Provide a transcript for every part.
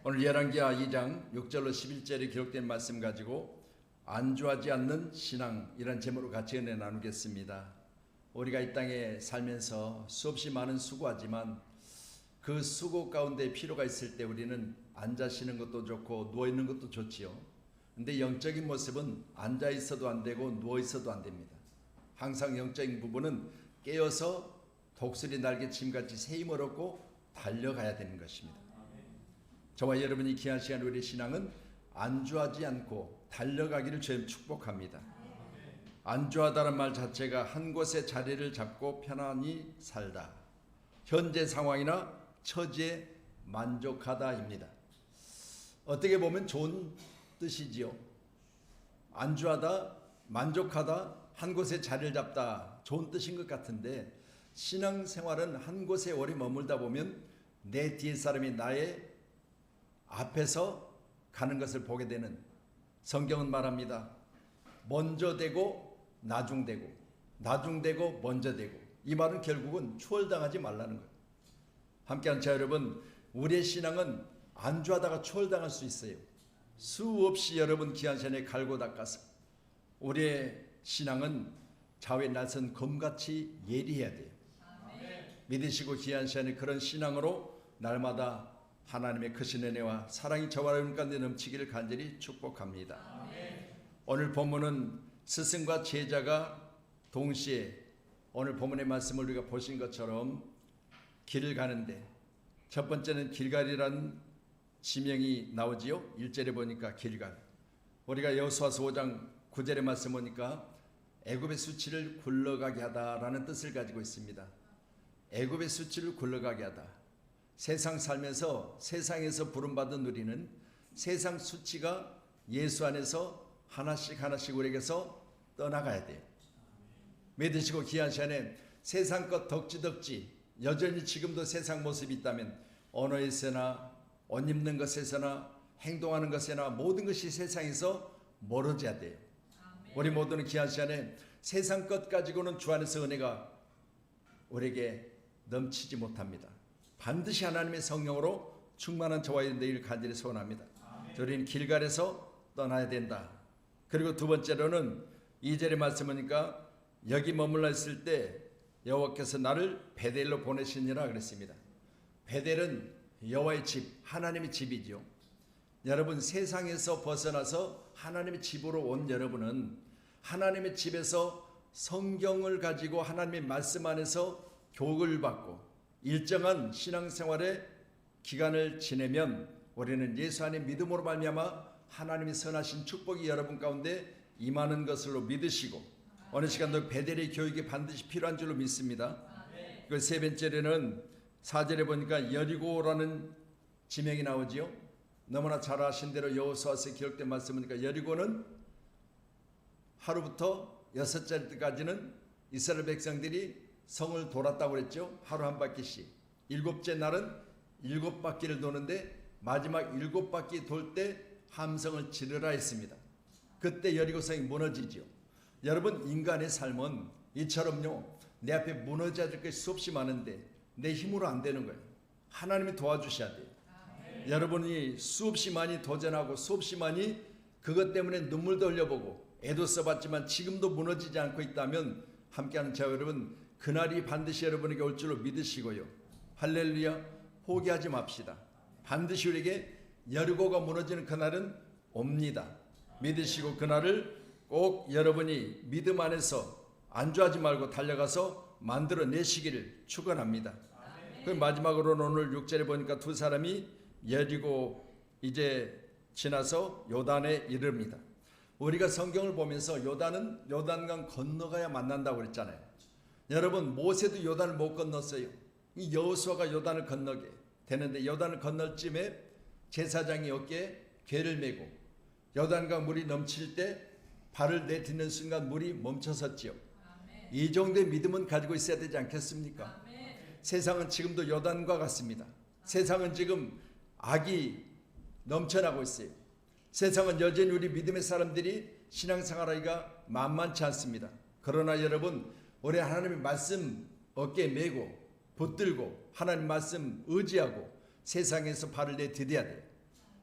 오늘 열왕기하 2장 6절로 11절에 기록된 말씀 가지고 안주하지 않는 신앙, 이런 제목으로 같이 은혜 나누겠습니다. 우리가 이 땅에 살면서 수없이 많은 수고하지만 그 수고 가운데 필요가 있을 때 우리는 앉아 쉬는 것도 좋고 누워 있는 것도 좋지요. 근데 영적인 모습은 앉아 있어도 안 되고 누워 있어도 안 됩니다. 항상 영적인 부분은 깨어서 독수리 날개침같이 새 힘을 얻고 달려가야 되는 것입니다. 저와 여러분이 귀한 시간 우리의 신앙은 안주하지 않고 달려가기를 주님 축복합니다. 안주하다는 말 자체가 한 곳에 자리를 잡고 편안히 살다, 현재 상황이나 처지에 만족하다입니다. 어떻게 보면 좋은 뜻이지요. 안주하다, 만족하다, 한 곳에 자리를 잡다, 좋은 뜻인 것 같은데 신앙생활은 한 곳에 오래 머물다 보면 내 뒤에 사람이 나의 앞에서 가는 것을 보게 되는, 성경은 말합니다. 먼저 되고 나중되고 나중되고 먼저 되고, 이 말은 결국은 추월당하지 말라는 거예요. 함께한 자 여러분, 우리의 신앙은 안주하다가 추월당할 수 있어요. 수없이 여러분 귀한 시간에 갈고 닦아서 우리의 신앙은 좌우에 날선 검같이 예리해야 돼요. 믿으시고 귀한 시간에 그런 신앙으로 날마다 하나님의 크신 은혜와 사랑이 저와 여러분 가운데 넘치기를 간절히 축복합니다. 오늘 본문은 스승과 제자가 동시에 오늘 본문의 말씀을 우리가 보신 것처럼 길을 가는데, 첫 번째는 길갈이라는 지명이 나오지요. 1절에 보니까 길갈. 우리가 여호수아서 5장 9절의 말씀 보니까 애굽의 수치를 굴러가게 하다라는 뜻을 가지고 있습니다. 애굽의 수치를 굴러가게 하다. 세상 살면서 세상에서 부름받은 우리는 세상 수치가 예수 안에서 하나씩 하나씩 우리에게서 떠나가야 돼요. 믿으시고 귀한 시간에 세상 것 덕지덕지 여전히 지금도 세상 모습이 있다면 언어에서나 옷 입는 것에서나 행동하는 것에나 모든 것이 세상에서 멀어져야 돼요. 우리 모두는 귀한 시간에 세상 것 가지고는 주 안에서 은혜가 우리에게 넘치지 못합니다. 반드시 하나님의 성령으로 충만한 저와 여러분들 간절히 소원합니다. 우리는 길갈에서 떠나야 된다. 그리고 두 번째로는 2절의 말씀이니까 여기 머물러 있을 때 여호와께서 나를 베델로 보내시니라 그랬습니다. 베델은 여호와의 집, 하나님의 집이죠. 여러분, 세상에서 벗어나서 하나님의 집으로 온 여러분은 하나님의 집에서 성경을 가지고 하나님의 말씀 안에서 교육을 받고 일정한 신앙생활의 기간을 지내면 우리는 예수 안의 믿음으로 말미암아 하나님의 선하신 축복이 여러분 가운데 임하는 것으로 믿으시고, 어느 시간도 베델의 교육이 반드시 필요한 줄로 믿습니다. 그 세 번째로는 4절에 보니까 여리고라는 지명이 나오지요. 너무나 잘 아신 대로 여호수아서에 기록된 말씀이니까 여리고는 하루부터 6째 때까지는 이스라엘 백성들이 성을 돌았다고 그랬죠. 하루 한 바퀴씩. 7째 날은 7바퀴를 도는데 마지막 7바퀴 돌 때 함성을 지르라 했습니다. 그때 여리고성이 무너지죠. 여러분, 인간의 삶은 이처럼요, 내 앞에 무너져질 것이 수없이 많은데 내 힘으로 안 되는 거예요. 하나님이 도와주셔야 돼요. 여러분이 수없이 많이 도전하고 수없이 많이 그것 때문에 눈물도 흘려보고 애도 써봤지만 지금도 무너지지 않고 있다면 함께하는 자 여러분, 그날이 반드시 여러분에게 올 줄로 믿으시고요. 할렐루야, 포기하지 맙시다. 반드시 우리에게 여리고가 무너지는 그날은 옵니다. 믿으시고 그날을 꼭 여러분이 믿음 안에서 안주하지 말고 달려가서 만들어내시기를 축원합니다. 그 마지막으로는 오늘 6절에 보니까 두 사람이 여리고 이제 지나서 요단에 이릅니다. 우리가 성경을 보면서 요단은 요단강 건너가야 만난다고 그랬잖아요. 여러분, 모세도 요단을 못 건넜어요. 이 여호수아가 요단을 건너게 되는데 요단을 건널 쯤에 제사장이 어깨에 궤를 메고 요단강 물이 넘칠 때 발을 내딛는 순간 물이 멈춰섰지요. 이 정도의 믿음은 가지고 있어야 되지 않겠습니까? 세상은 지금도 요단과 같습니다. 세상은 지금 악이 넘쳐나고 있어요. 세상은 여전히 우리 믿음의 사람들이 신앙생활하기가 만만치 않습니다. 그러나 여러분, 우리 하나님의 말씀 어깨에 메고 붙들고 하나님 말씀 의지하고 세상에서 발을 내디뎌야 돼요.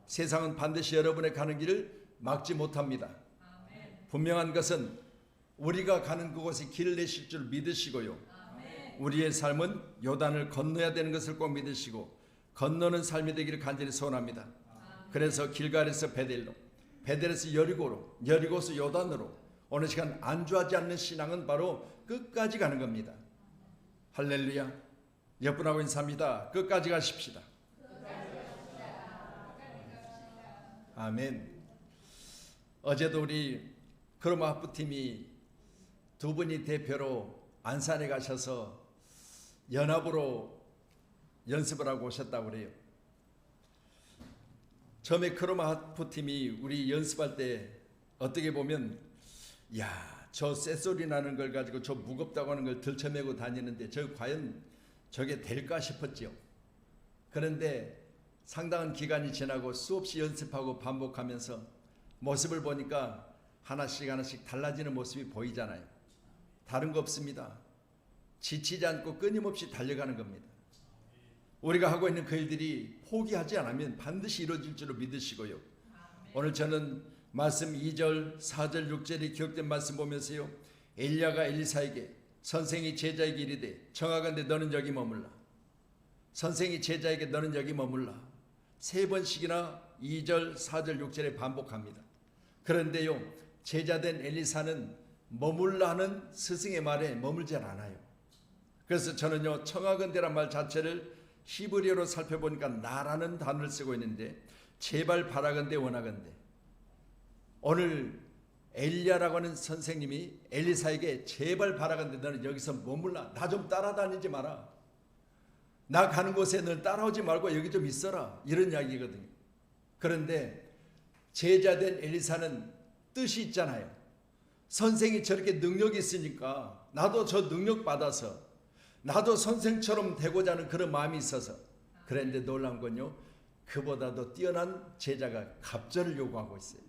세상은 반드시 여러분의 가는 길을 막지 못합니다. 분명한 것은 우리가 가는 그곳에 길을 내실 줄 믿으시고요. 우리의 삶은 요단을 건너야 되는 것을 꼭 믿으시고 건너는 삶이 되기를 간절히 소원합니다. 그래서 길갈에서 베델로, 베델에서 여리고로, 여리고에서 요단으로 어느 시간 안주하지 않는 신앙은 바로 끝까지 가는 겁니다. 할렐루야. 옆분하고 인사합니다. 끝까지 가십시다. 아멘. 어제도 우리 크로마 하프팀이 두 분이 대표로 안산에 가셔서 연합으로 연습을 하고 오셨다고 그래요. 처음에 크로마 하프팀이 우리 연습할 때 어떻게 보면 저 쇳소리 나는 걸 가지고 저 무겁다고 하는 걸 들쳐매고 다니는데 저 과연 저게 될까 싶었죠. 그런데 상당한 기간이 지나고 수없이 연습하고 반복하면서 모습을 보니까 하나씩 하나씩 달라지는 모습이 보이잖아요. 다른 거 없습니다. 지치지 않고 끊임없이 달려가는 겁니다. 우리가 하고 있는 그 일들이 포기하지 않으면 반드시 이루어질 줄로 믿으시고요. 오늘 저는 말씀 2절, 4절, 6절이 기록된 말씀 보면서요. 엘리야가 엘리사에게 선생이 제자에게 이르되 청하건대 너는 여기 머물라. 선생이 제자에게 너는 여기 머물라. 3번씩이나 2절, 4절, 6절에 반복합니다. 그런데요, 제자된 엘리사는 머물라 하는 스승의 말에 머물지 않아요. 그래서 저는요, 청하건대란 말 자체를 히브리어로 살펴보니까 나라는 단어를 쓰고 있는데 제발 바라건대 원하건대. 오늘 엘리야라고 하는 선생님이 엘리사에게 제발 바라건대 너는 여기서 머물라. 나 좀 따라다니지 마라. 나 가는 곳에 널 따라오지 말고 여기 좀 있어라. 이런 이야기거든요. 그런데 제자된 엘리사는 뜻이 있잖아요. 선생이 저렇게 능력이 있으니까 나도 저 능력 받아서 나도 선생처럼 되고자 하는 그런 마음이 있어서. 그런데 놀라운 건요, 그보다도 뛰어난 제자가 갑절을 요구하고 있어요.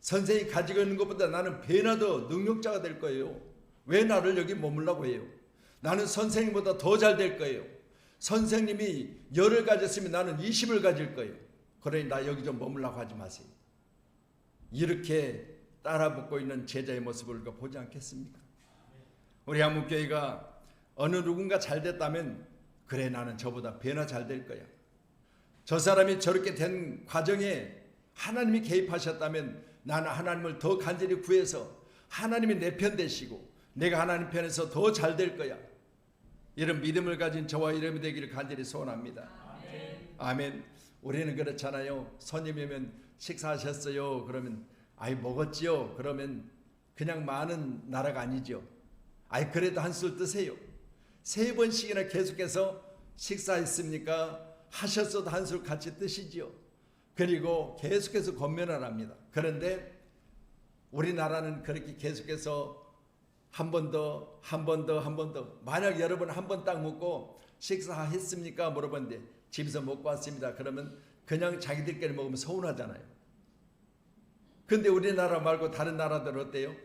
선생이 가지고 있는 것보다 나는 배나 더 능력자가 될 거예요. 왜 나를 여기 머물라고 해요? 나는 선생님보다 더 잘 될 거예요. 선생님이 10을 가졌으면 나는 20을 가질 거예요. 그러니 나 여기 좀 머물라고 하지 마세요. 이렇게 따라붙고 있는 제자의 모습을 우리가 보지 않겠습니까? 우리 한문교회가 어느 누군가 잘 됐다면 그래 나는 저보다 배나 잘 될 거야. 저 사람이 저렇게 된 과정에 하나님이 개입하셨다면 나는 하나님을 더 간절히 구해서 하나님이 내 편 되시고 내가 하나님 편에서 더 잘 될 거야. 이런 믿음을 가진 저와 여러분이 되기를 간절히 소원합니다. 아멘. 우리는 그렇잖아요. 손님이 오면 식사하셨어요? 그러면 아이 먹었지요? 그러면 그냥 많은 나라가 아니죠. 아이 그래도 한술 뜨세요. 3번씩이나 계속해서 식사했습니까? 하셨어도 한술 같이 뜨시지요. 그리고 계속해서 권면을 합니다. 그런데 우리나라는 그렇게 계속해서 한 번 더, 한 번 더, 한 번 더. 만약 여러분 한 번 딱 먹고 식사했습니까? 물어봤는데 집에서 먹고 왔습니다. 그러면 그냥 자기들끼리 먹으면 서운하잖아요. 근데 우리나라 말고 다른 나라들은 어때요?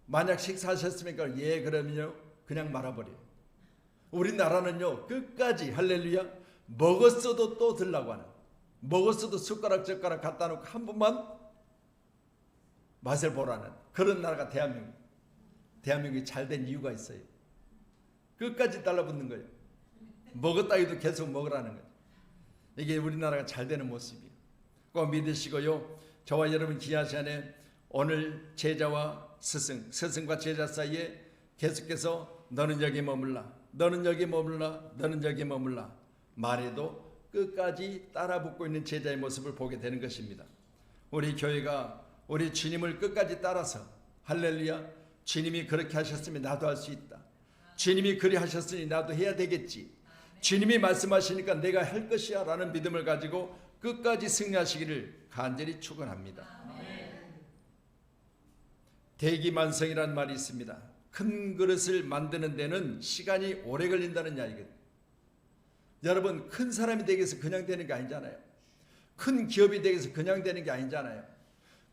만약 식사하셨습니까? 예, 그러면요 그냥 말아버려요. 우리나라는요 끝까지 할렐루야 먹었어도 또 들라고 하는, 먹었어도 숟가락 젓가락 갖다 놓고 한 번만 맛을 보라는 그런 나라가 대한민국. 대한민국이 잘된 이유가 있어요. 끝까지 달라붙는 거예요. 먹었다 해도 계속 먹으라는 거예요. 이게 우리나라가 잘 되는 모습이에요. 꼭 믿으시고요. 저와 여러분 귀한 시간에 오늘 제자와 스승과 제자 사이에 계속해서 너는 여기 머물라, 너는 여기 머물라, 너는 여기 머물라 말해도 끝까지 따라붙고 있는 제자의 모습을 보게 되는 것입니다. 우리 교회가 우리 주님을 끝까지 따라서 할렐루야 주님이 그렇게 하셨으면 나도 할 수 있다. 주님이 그리 하셨으니 나도 해야 되겠지. 주님이 말씀하시니까 내가 할 것이야 라는 믿음을 가지고 끝까지 승리하시기를 간절히 축원합니다. 대기만성이라는 말이 있습니다. 큰 그릇을 만드는 데는 시간이 오래 걸린다는 이야기거든요. 여러분 큰 사람이 되기 위해서 그냥 되는 게 아니잖아요. 큰 기업이 되기 위해서 그냥 되는 게 아니잖아요.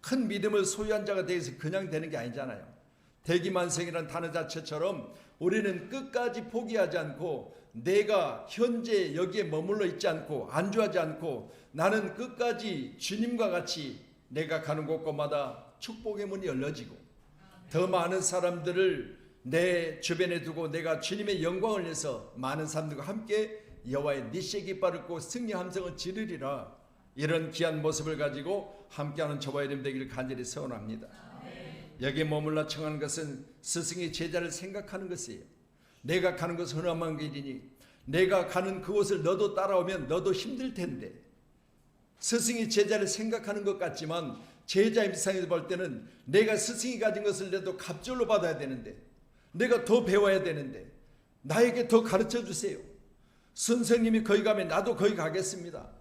큰 믿음을 소유한 자가 되기 위해서 그냥 되는 게 아니잖아요. 대기만성이라는 단어 자체처럼 우리는 끝까지 포기하지 않고 내가 현재 여기에 머물러 있지 않고 안주하지 않고 나는 끝까지 주님과 같이 내가 가는 곳곳마다 축복의 문이 열려지고 더 많은 사람들을 내 주변에 두고 내가 주님의 영광을 위해서 많은 사람들과 함께 여호와의 니시의 깃발을 꽂고 승리 함성을 지르리라. 이런 귀한 모습을 가지고 함께하는 저와 이름 되기를 간절히 소원합니다. 여기에 머물러 청하는 것은 스승의 제자를 생각하는 것이에요. 내가 가는 것은 험한 길이니 내가 가는 그곳을 너도 따라오면 너도 힘들 텐데, 스승이 제자를 생각하는 것 같지만 제자 입장에서 볼 때는 내가 스승이 가진 것을 내도 갑절로 받아야 되는데, 내가 더 배워야 되는데 나에게 더 가르쳐 주세요. 선생님이 거기 가면 나도 거기 가겠습니다.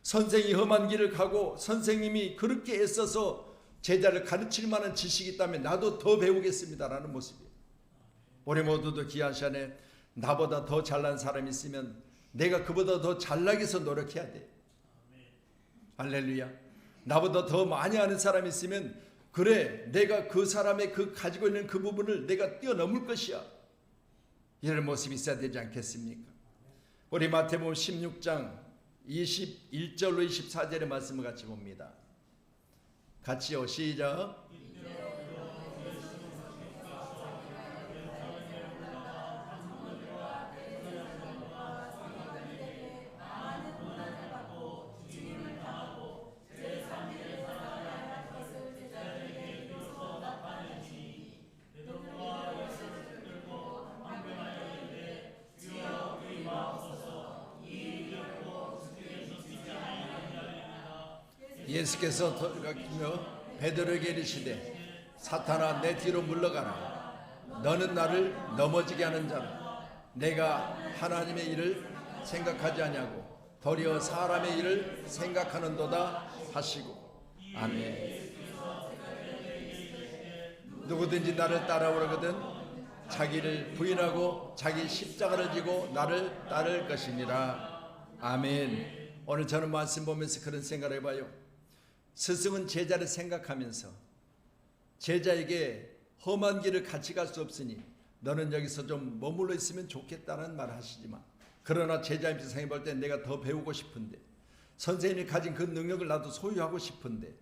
선생이 험한 길을 가고 선생님이 그렇게 애써서 제자를 가르칠 만한 지식이 있다면 나도 더 배우겠습니다라는 모습이에요. 우리 모두도 귀한 시간에 나보다 더 잘난 사람이 있으면 내가 그보다 더 잘나기 위해서 노력해야 돼. 할렐루야. 나보다 더 많이 아는 사람이 있으면 그래, 내가 그 사람의 그 가지고 있는 그 부분을 내가 뛰어넘을 것이야. 이런 모습이 있어야 되지 않겠습니까? 우리 마태복음 16장 21절로 24절의 말씀을 같이 봅니다. 같이요, 시작. 예수께서 돌아가시며 베드로에게 이르시되 사탄아 내 뒤로 물러가라. 너는 나를 넘어지게 하는 자라. 내가 하나님의 일을 생각하지 아니하고 도리어 사람의 일을 생각하는도다 하시고. 아멘. 누구든지 나를 따라오려거든 자기를 부인하고 자기 십자가를 지고 나를 따를 것이니라. 아멘. 오늘 저는 말씀 보면서 그런 생각을 해봐요. 스승은 제자를 생각하면서 제자에게 험한 길을 같이 갈 수 없으니 너는 여기서 좀 머물러 있으면 좋겠다는 말을 하시지만, 그러나 제자 입장에서 생각해 볼 때 내가 더 배우고 싶은데, 선생님이 가진 그 능력을 나도 소유하고 싶은데,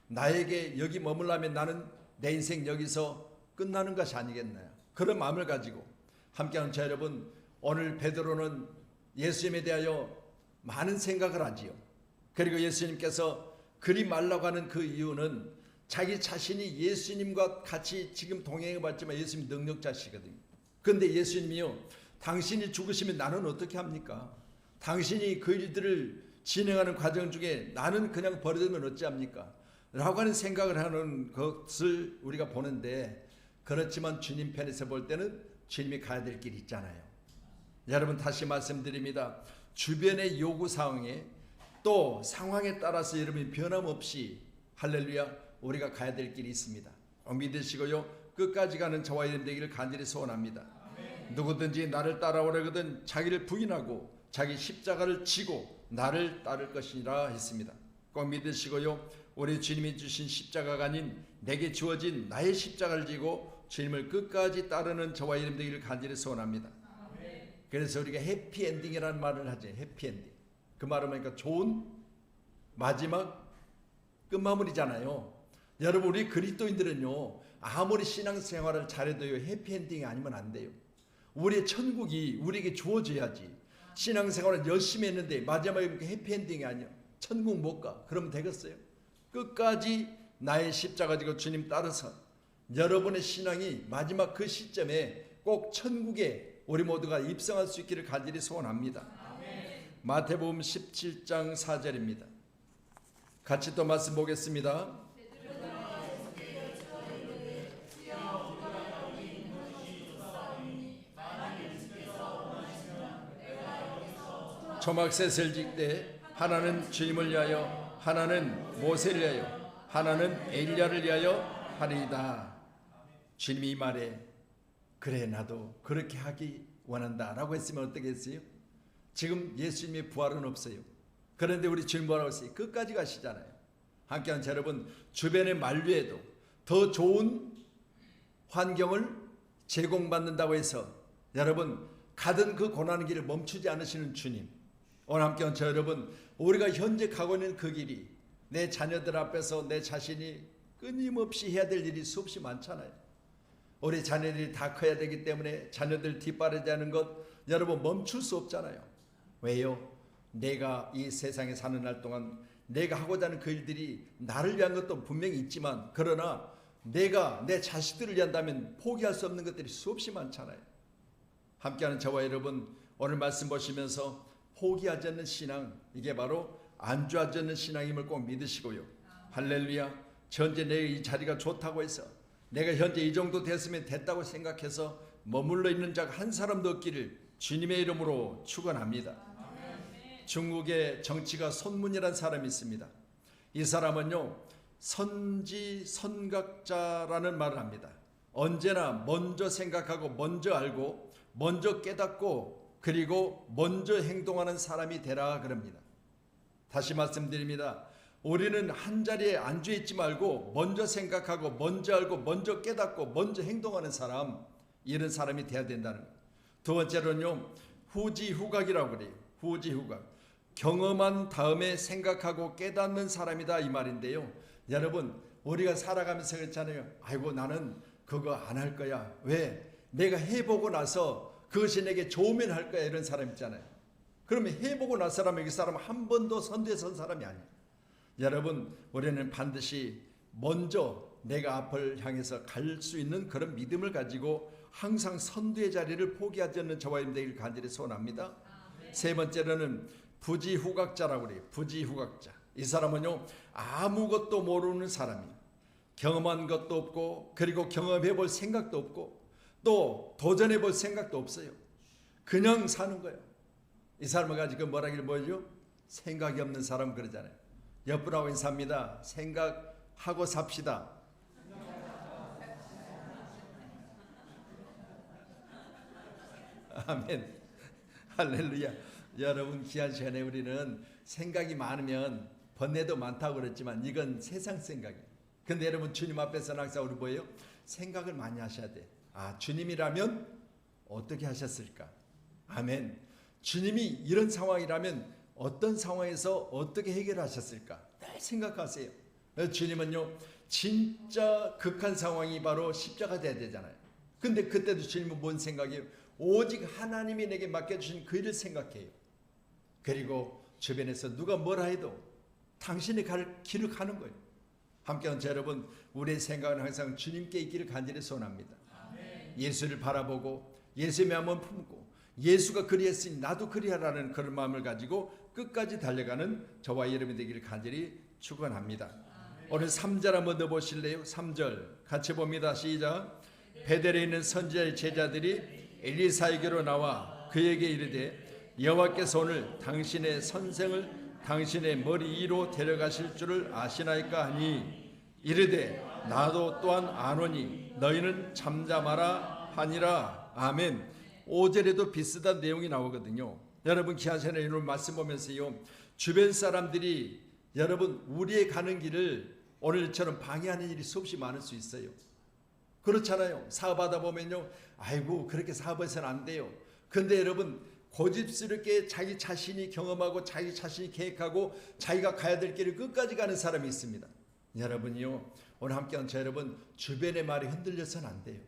나에게 여기 머물라면 나는 내 인생 여기서 끝나는 것이 아니겠나요? 그런 마음을 가지고 함께하는 저 여러분, 오늘 베드로는 예수님에 대하여 많은 생각을 하지요. 그리고 예수님께서 그리 말라고 하는 그 이유는 자기 자신이 예수님과 같이 지금 동행해 봤지만 예수님 능력자시거든요. 그런데 예수님이요, 당신이 죽으시면 나는 어떻게 합니까? 당신이 그 일들을 진행하는 과정 중에 나는 그냥 버려두면 어찌합니까? 라고 하는 생각을 하는 것을 우리가 보는데, 그렇지만 주님 편에서 볼 때는 주님이 가야 될 길이 있잖아요. 여러분, 다시 말씀드립니다. 주변의 요구사항에 또 상황에 따라서 여러분이 변함없이 할렐루야 우리가 가야 될 길이 있습니다. 믿으시고요, 끝까지 가는 저와 여러분 되기를 간절히 소원합니다. 아멘. 누구든지 나를 따라오려거든 자기를 부인하고 자기 십자가를 지고 나를 따를 것이니라 했습니다. 꼭 믿으시고요, 우리 주님이 주신 십자가가 아닌 내게 주어진 나의 십자가를 지고 주님을 끝까지 따르는 저와 여러분 되기를 간절히 소원합니다. 아멘. 그래서 우리가 해피엔딩이라는 말을 하죠. 해피엔딩. 그 말은 뭐니까 좋은 마지막 끝마무리잖아요. 여러분, 우리 그리스도인들은요, 아무리 신앙생활을 잘해도요 해피엔딩이 아니면 안 돼요. 우리의 천국이 우리에게 주어져야지. 신앙생활을 열심히 했는데 마지막에 해피엔딩이 아니야, 천국 못 가. 그러면 되겠어요? 끝까지 나의 십자가 지고 주님 따라서 여러분의 신앙이 마지막 그 시점에 꼭 천국에 우리 모두가 입성할 수 있기를 간절히 소원합니다. 마태복음 17장 4절입니다. 같이 또 말씀 보겠습니다. 초막셋을 짓되 하나는 주님을 위하여, 하나는 모세를 위하여, 하나는 엘리야를 위하여 하리이다. 주님이 이 말에 그래 나도 그렇게 하기 원한다 라고 했으면 어떻겠어요? 지금 예수님의 부활은 없어요. 그런데 우리 주님 뭐라고 했어요? 끝까지 가시잖아요. 함께한 여러분, 주변의 만류에도 더 좋은 환경을 제공받는다고 해서 여러분 가던 그 고난의 길을 멈추지 않으시는 주님, 오늘 함께 온 저 여러분, 우리가 현재 가고 있는 그 길이 내 자녀들 앞에서 내 자신이 끊임없이 해야 될 일이 수없이 많잖아요. 우리 자녀들이 다 커야 되기 때문에 자녀들 뒷바라지 하는 것 여러분 멈출 수 없잖아요. 왜요? 내가 이 세상에 사는 날 동안 내가 하고자 하는 그 일들이 나를 위한 것도 분명히 있지만, 그러나 내가 내 자식들을 위한다면 포기할 수 없는 것들이 수없이 많잖아요. 함께하는 저와 여러분, 오늘 말씀 보시면서 포기하지 않는 신앙, 이게 바로 안주하지 않는 신앙임을 꼭 믿으시고요. 할렐루야. 현재 내 이 자리가 좋다고 해서, 내가 현재 이 정도 됐으면 됐다고 생각해서 머물러 있는 자가 한 사람도 없기를 주님의 이름으로 축원합니다. 중국의 정치가 손문이라는 사람이 있습니다. 이 사람은요, 선지선각자라는 말을 합니다. 언제나 먼저 생각하고 먼저 알고 먼저 깨닫고 그리고 먼저 행동하는 사람이 되라 그럽니다. 다시 말씀드립니다. 우리는 한 자리에 앉아 있지 말고 먼저 생각하고 먼저 알고 먼저 깨닫고 먼저 행동하는 사람, 이런 사람이 돼야 된다는 거예요. 두 번째로는요, 후지후각이라고 그래요. 후지후각. 경험한 다음에 생각하고 깨닫는 사람이다, 이 말인데요. 여러분, 우리가 살아가면서 그렇잖아요. 아이고, 나는 그거 안 할 거야. 왜? 내가 해보고 나서 그것이 내게 좋으면 할 거야, 이런 사람 있잖아요. 그러면 해보고 나서라면 이 사람은 한 번도 선두에 선 사람이 아니에요. 여러분, 우리는 반드시 먼저 내가 앞을 향해서 갈 수 있는 그런 믿음을 가지고 항상 선두의 자리를 포기하지 않는 저와 여러분 되길 간절히 소원합니다. 세 번째로는 부지후각자라고 그래요. 부지후각자. 이 사람은요, 아무것도 모르는 사람이에요. 경험한 것도 없고 그리고 경험해 볼 생각도 없고 또 도전해 볼 생각도 없어요. 그냥 사는 거예요. 이 사람을 가지고 뭐라길 뭐죠? 생각이 없는 사람 그러잖아요. 옆분하고 인사합니다. 생각하고 삽시다. 아멘. 할렐루야. 여러분, 귀한 시간에 우리는 생각이 많으면 번뇌도 많다고 그랬지만 이건 세상 생각이에요. 근데 여러분, 주님 앞에서는 항상 우리 뭐예요? 생각을 많이 하셔야 돼. 아, 주님이라면 어떻게 하셨을까? 아멘. 주님이 이런 상황이라면 어떤 상황에서 어떻게 해결하셨을까? 늘 생각하세요. 주님은요, 진짜 극한 상황이 바로 십자가 돼야 되잖아요. 근데 그때도 주님은 뭔 생각이에요? 오직 하나님이 내게 맡겨주신 그 일을 생각해요. 그리고 주변에서 누가 뭐라 해도 당신이 갈 길을 가는 거예요. 함께한 여러분, 우리의 생각은 항상 주님께 있기를 간절히 소원합니다. 예수를 바라보고 예수의 마음을 품고 예수가 그리했으니 나도 그리하라는 그런 마음을 가지고 끝까지 달려가는 저와 여러분이 되기를 간절히 축원합니다. 오늘 3절 한번 더 보실래요? 3절 같이 봅니다. 시작. 베델에 있는 선지자의 제자들이 엘리사에게로 나와 그에게 이르되 여호와께서 오늘 당신의 선생을 당신의 머리 위로 데려가실 줄을 아시나이까 하니 이르되 나도 또한 아노니 너희는 잠잠하라 하니라. 아멘. 5절에도 비슷한 내용이 나오거든요. 여러분, 귀한 시간에 오늘 말씀 보면서요, 주변 사람들이 여러분 우리의 가는 길을 오늘처럼 방해하는 일이 수없이 많을 수 있어요. 그렇잖아요. 사업하다 보면요, 아이고 그렇게 사업해서는 안 돼요. 근데 여러분, 고집스럽게 자기 자신이 경험하고 자기 자신이 계획하고 자기가 가야 될 길을 끝까지 가는 사람이 있습니다. 여러분이요, 오늘 함께한 저 여러분, 주변의 말이 흔들려서는 안 돼요.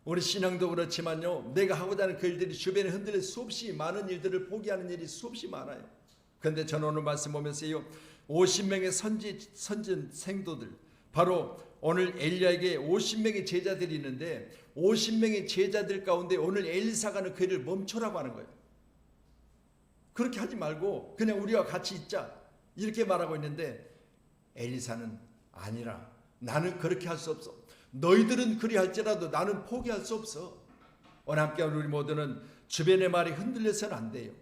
우리 신앙도 그렇지만요, 내가 하고자 하는 그 일들이 주변에 흔들려 수없이 많은 일들을 포기하는 일이 수없이 많아요. 그런데 저는 오늘 말씀 보면서요, 50명의 선진 생도들, 바로 오늘 엘리야에게 50명의 제자들이 있는데 50명의 제자들 가운데 오늘 엘리사가는 그 일을 멈춰라고 하는 거예요. 그렇게 하지 말고 그냥 우리와 같이 있자 이렇게 말하고 있는데 엘리사는 아니라, 나는 그렇게 할 수 없어. 너희들은 그리할지라도 나는 포기할 수 없어. 오늘 함께하는 우리 모두는 주변의 말이 흔들려서는 안 돼요.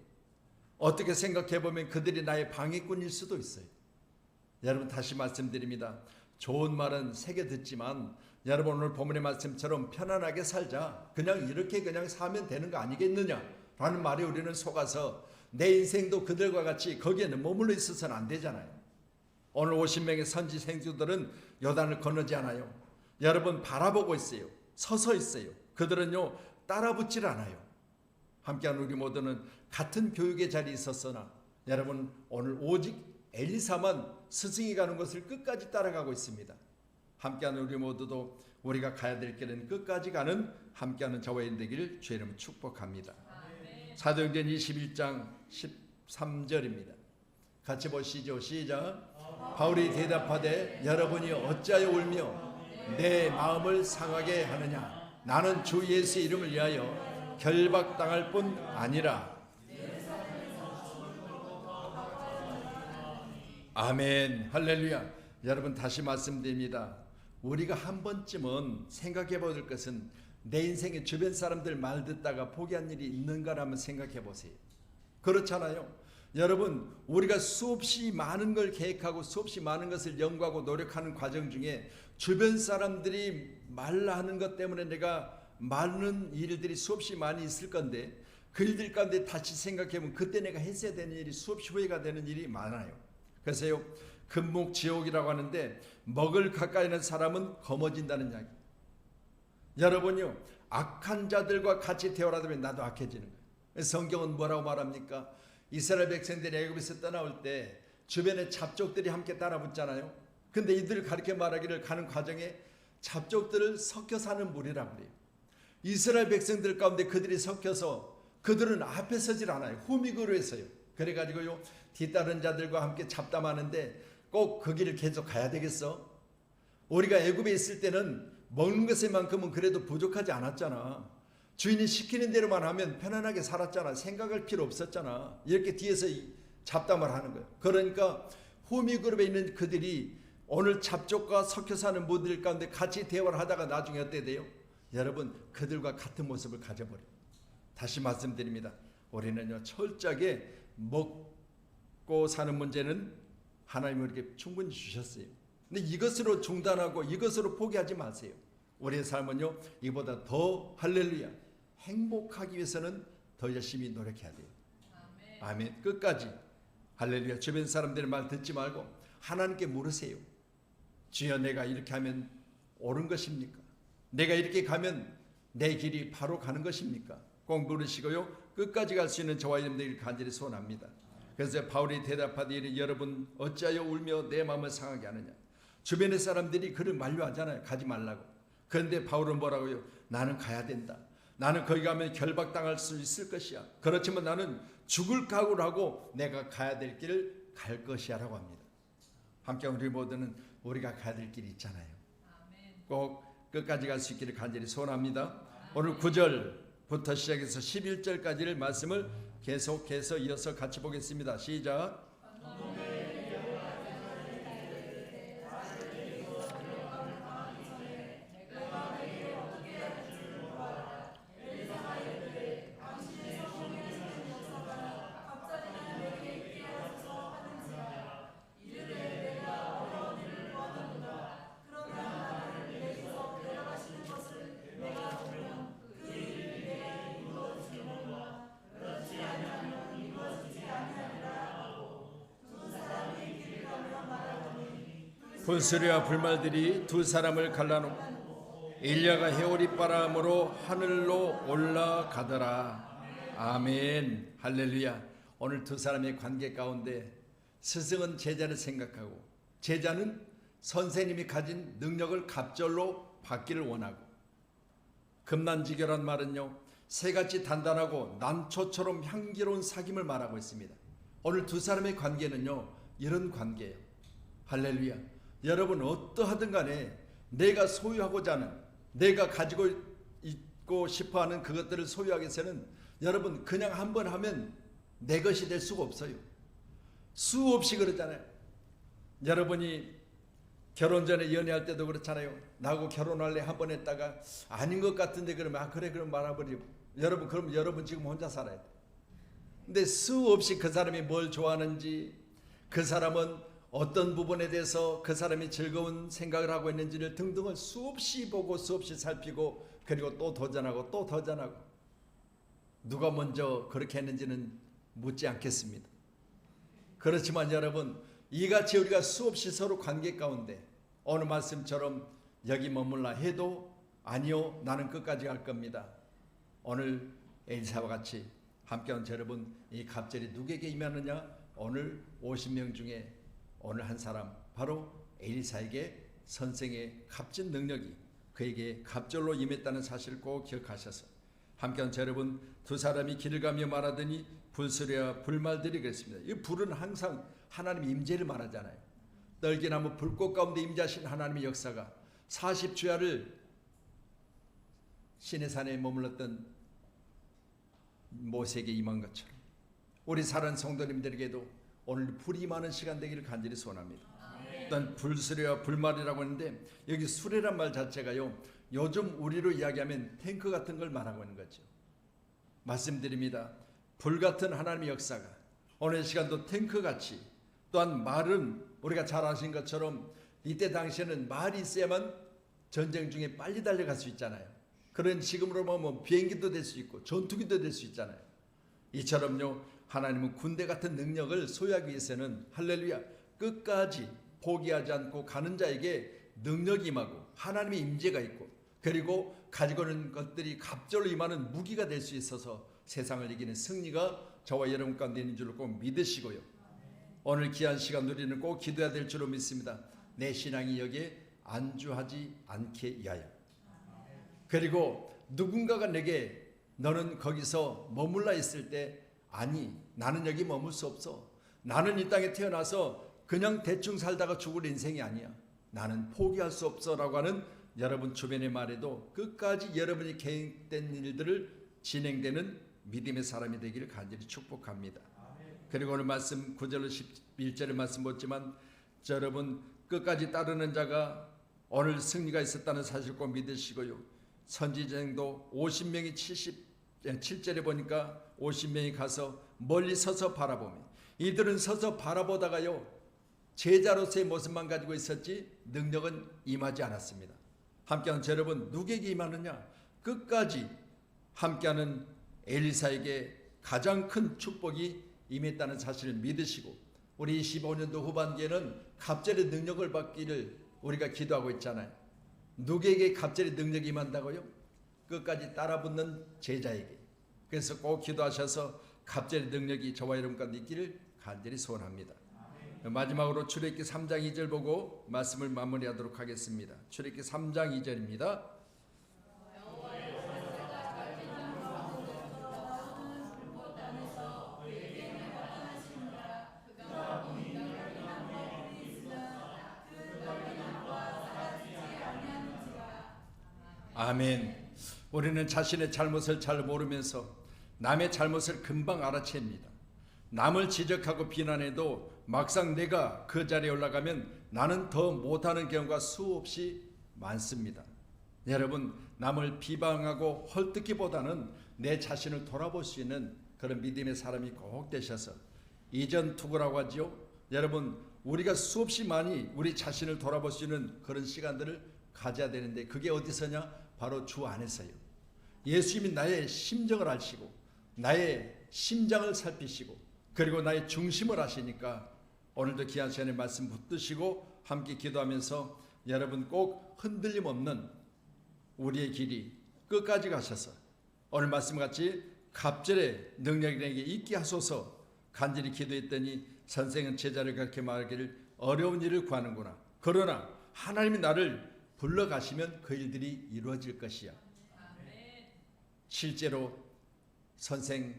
어떻게 생각해보면 그들이 나의 방해꾼일 수도 있어요. 여러분, 다시 말씀드립니다. 좋은 말은 새겨 듣지만 여러분, 오늘 본문의 말씀처럼 편안하게 살자, 그냥 이렇게 그냥 사면 되는 거 아니겠느냐 라는 말에 우리는 속아서 내 인생도 그들과 같이 거기에는 머물러 있어서는 안 되잖아요. 오늘 50명의 선지 생수들은 요단을 건너지 않아요. 여러분, 바라보고 있어요. 서서 있어요. 그들은요 따라붙질 않아요. 함께한 우리 모두는 같은 교육의 자리에 있었으나 여러분 오늘 오직 엘리사만 스승이 가는 것을 끝까지 따라가고 있습니다. 함께하는 우리 모두도 우리가 가야 될 길은 끝까지 가는 함께하는 저와 여러분 되기를 주의 이름으로 축복합니다. 사도행전 21장 13절입니다. 같이 보시죠. 시작. 바울이 대답하되 여러분이 어찌하여 울며 내 마음을 상하게 하느냐. 나는 주 예수의 이름을 위하여 결박당할 뿐 아니라. 아멘. 할렐루야. 여러분 다시 말씀드립니다. 우리가 한 번쯤은 생각해 볼 것은 내 인생에 주변 사람들 말 듣다가 포기한 일이 있는가라면 생각해 보세요. 그렇잖아요. 여러분 우리가 수없이 많은 걸 계획하고 수없이 많은 것을 연구하고 노력하는 과정 중에 주변 사람들이 말하는 것 때문에 내가 많은 일들이 수없이 많이 있을 건데 그 일들 가운데 다시 생각해보면 그때 내가 했어야 되는 일이 수없이 후회가 되는 일이 많아요. 그래서요 금목지옥이라고 하는데 먹을 가까이 있는 사람은 거머진다는 이야기. 여러분요 악한 자들과 같이 대화하다 보면 나도 악해지는 거예요. 성경은 뭐라고 말합니까? 이스라엘 백성들이 애굽에서 떠나올 때 주변에 잡족들이 함께 따라붙잖아요. 근데 이들 가르쳐 말하기를 가는 과정에 잡족들을 섞여 사는 무리라고 그래요. 이스라엘 백성들 가운데 그들이 섞여서 그들은 앞에 서질 않아요. 후미그로 했어요. 그래가지고요 뒤따른 자들과 함께 잡담하는데 꼭 그 길을 계속 가야 되겠어? 우리가 애굽에 있을 때는 먹는 것에만큼은 그래도 부족하지 않았잖아. 주인이 시키는 대로만 하면 편안하게 살았잖아. 생각할 필요 없었잖아. 이렇게 뒤에서 잡담을 하는 거예요. 그러니까 후미그룹에 있는 그들이 오늘 잡족과 섞여 사는 무들 가운데 같이 대화를 하다가 나중에 어떻게 돼요? 여러분 그들과 같은 모습을 가져버려요. 다시 말씀드립니다. 우리는요 철저하게 먹고 사는 문제는 하나님이 우리에게 충분히 주셨어요. 근데 이것으로 중단하고 이것으로 포기하지 마세요. 우리의 삶은요 이보다 더 할렐루야 행복하기 위해서는 더 열심히 노력해야 돼요. 아멘. 끝까지 할렐루야. 주변 사람들의 말 듣지 말고 하나님께 물으세요. 주여 내가 이렇게 하면 옳은 것입니까? 내가 이렇게 가면 내 길이 바로 가는 것입니까? 꼭 물으시고요 끝까지 갈 수 있는 저와 여러분들 간절히 소원합니다. 그래서 바울이 대답하되 여러분 어찌하여 울며 내 마음을 상하게 하느냐. 주변의 사람들이 그를 만류하잖아요. 가지 말라고. 그런데 바울은 뭐라고요? 나는 가야 된다. 나는 거기 가면 결박당할 수 있을 것이야. 그렇지만 나는 죽을 각오를 하고 내가 가야 될 길을 갈 것이야 라고 합니다. 함께 우리 모두는 우리가 가야 될 길이 있잖아요. 꼭 끝까지 갈 수 있기를 간절히 소원합니다. 오늘 9절부터 시작해서 11절까지를 말씀을 계속해서 이어서 같이 보겠습니다. 시작. 분수리와 불말들이 두 사람을 갈라놓고 엘리야가 해오리바람으로 하늘로 올라가더라. 아멘. 할렐루야. 오늘 두 사람의 관계 가운데 스승은 제자를 생각하고 제자는 선생님이 가진 능력을 갑절로 받기를 원하고 금난지결한 말은요 새같이 단단하고 난초처럼 향기로운 사귐을 말하고 있습니다. 오늘 두 사람의 관계는요 이런 관계예요. 할렐루야. 여러분 어떠하든 간에 내가 소유하고자 하는 내가 가지고 있고 싶어하는 그것들을 소유하기 위해서는 여러분 그냥 한번 하면 내 것이 될 수가 없어요. 수없이 그러잖아요. 여러분이 결혼 전에 연애할 때도 그렇잖아요. 나하고 결혼할래 한번 했다가 아닌 것 같은데 그러면 그래 그럼 말아버리고 여러분 그럼 여러분 지금 혼자 살아야 돼. 근데 수없이 그 사람이 뭘 좋아하는지 그 사람은 어떤 부분에 대해서 그 사람이 즐거운 생각을 하고 있는지를 등등을 수없이 보고 수없이 살피고 그리고 또 도전하고 또 도전하고 누가 먼저 그렇게 했는지는 묻지 않겠습니다. 그렇지만 여러분 이같이 우리가 수없이 서로 관계 가운데 어느 말씀처럼 여기 머물라 해도 아니요 나는 끝까지 갈 겁니다. 오늘 엘리사와 같이 함께한 여러분, 이 갑절이 누구에게 임하느냐? 오늘 50명 중에 오늘 한 사람, 바로 엘리사에게 선생의 값진 능력이 그에게 갑절로 임했다는 사실을 꼭 기억하셔서 함께한 여러분, 두 사람이 길을 가며 말하더니 불소리와 불말들이 그랬습니다. 이 불은 항상 하나님의 임재를 말하잖아요. 떨기나무 불꽃 가운데 임재하신 하나님의 역사가 40주야를 시내산에 머물렀던 모세에게 임한 것처럼 우리 사랑하는 성도님들에게도 오늘 불이 임하는 시간 되기를 간절히 소원합니다. 일단 불수레와 불말이라고 하는데 여기 수레란 말 자체가요, 요즘 우리로 이야기하면 탱크 같은 걸 말하고 있는 거죠. 말씀드립니다. 불 같은 하나님의 역사가 오늘 시간도 탱크같이, 또한 말은 우리가 잘 아신 것처럼 이때 당시에는 말이 있어야만 전쟁 중에 빨리 달려갈 수 있잖아요. 그런 지금으로 보면 비행기도 될 수 있고 전투기도 될 수 있잖아요. 이처럼요, 하나님은 군대 같은 능력을 소유하기 위해서는 할렐루야 끝까지 포기하지 않고 가는 자에게 능력이 임하고 하나님의 임재가 있고, 그리고 가지고 있는 것들이 갑절로 임하는 무기가 될 수 있어서 세상을 이기는 승리가 저와 여러분 가운데 있는 줄을 꼭 믿으시고요. 오늘 귀한 시간 우리는 꼭 기도해야 될 줄로 믿습니다. 내 신앙이 여기에 안주하지 않게 위하여. 그리고 누군가가 내게 너는 거기서 머물러 있을 때, 아니 나는 여기 머물 수 없어. 나는 이 땅에 태어나서 그냥 대충 살다가 죽을 인생이 아니야. 나는 포기할 수 없어 라고 하는 여러분 주변의 말에도 끝까지 여러분이 계획된 일들을 진행되는 믿음의 사람이 되기를 간절히 축복합니다. 그리고 오늘 말씀 9절로 11절의 말씀 보지만 여러분 끝까지 따르는 자가 오늘 승리가 있었다는 사실 꼭 믿으시고요. 선지자도 50명이 7절에 보니까 50명이 가서 멀리 서서 바라보며, 이들은 서서 바라보다가요 제자로서의 모습만 가지고 있었지 능력은 임하지 않았습니다. 함께하는 여러분, 누구에게 임하느냐? 끝까지 함께하는 엘리사에게 가장 큰 축복이 임했다는 사실을 믿으시고, 우리 25년도 후반기에는 갑절의 능력을 받기를 우리가 기도하고 있잖아요. 누구에게 갑절의 능력이 임한다고요? 끝까지 따라붙는 제자에게. 그래서 꼭 기도하셔서 갑절의 능력이 저와 여러분 가운데 있기를 간절히 소원합니다. 마지막으로 출애굽기 3장 2절 보고 말씀을 마무리하도록 하겠습니다. 출애굽기 3장 2절입니다. 아멘. 우리는 자신의 잘못을 잘 모르면서 남의 잘못을 금방 알아챕니다. 남을 지적하고 비난해도 막상 내가 그 자리에 올라가면 나는 더 못하는 경우가 수없이 많습니다. 여러분, 남을 비방하고 헐뜯기보다는 내 자신을 돌아볼 수 있는 그런 믿음의 사람이 꼭 되셔서 이전 투구라고 하죠. 여러분, 우리가 수없이 많이 우리 자신을 돌아볼 수 있는 그런 시간들을 가져야 되는데, 그게 어디서냐? 바로 주 안에서요. 예수님이 나의 심정을 아시고 나의 심장을 살피시고 그리고 나의 중심을 아시니까 오늘도 귀한 시간에 말씀 붙드시고 함께 기도하면서 여러분 꼭 흔들림 없는 우리의 길이 끝까지 가셔서 오늘 말씀같이 갑절의 능력이 내게 있게 하소서 간절히 기도했더니 선생은 제자를 그렇게 말하기를 어려운 일을 구하는구나. 그러나 하나님이 나를 불러가시면 그 일들이 이루어질 것이야. 실제로 선생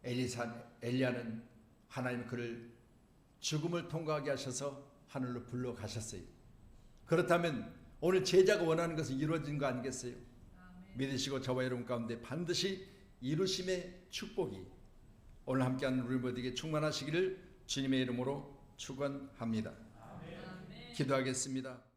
엘리야는 하나님 그를 죽음을 통과하게 하셔서 하늘로 불러가셨어요. 그렇다면 오늘 제자가 원하는 것은 이루어진 거 아니겠어요? 믿으시고 저와 여러분 가운데 반드시 이루심의 축복이 오늘 함께하는 우리 모두에게 충만하시기를 주님의 이름으로 축원합니다. 기도하겠습니다.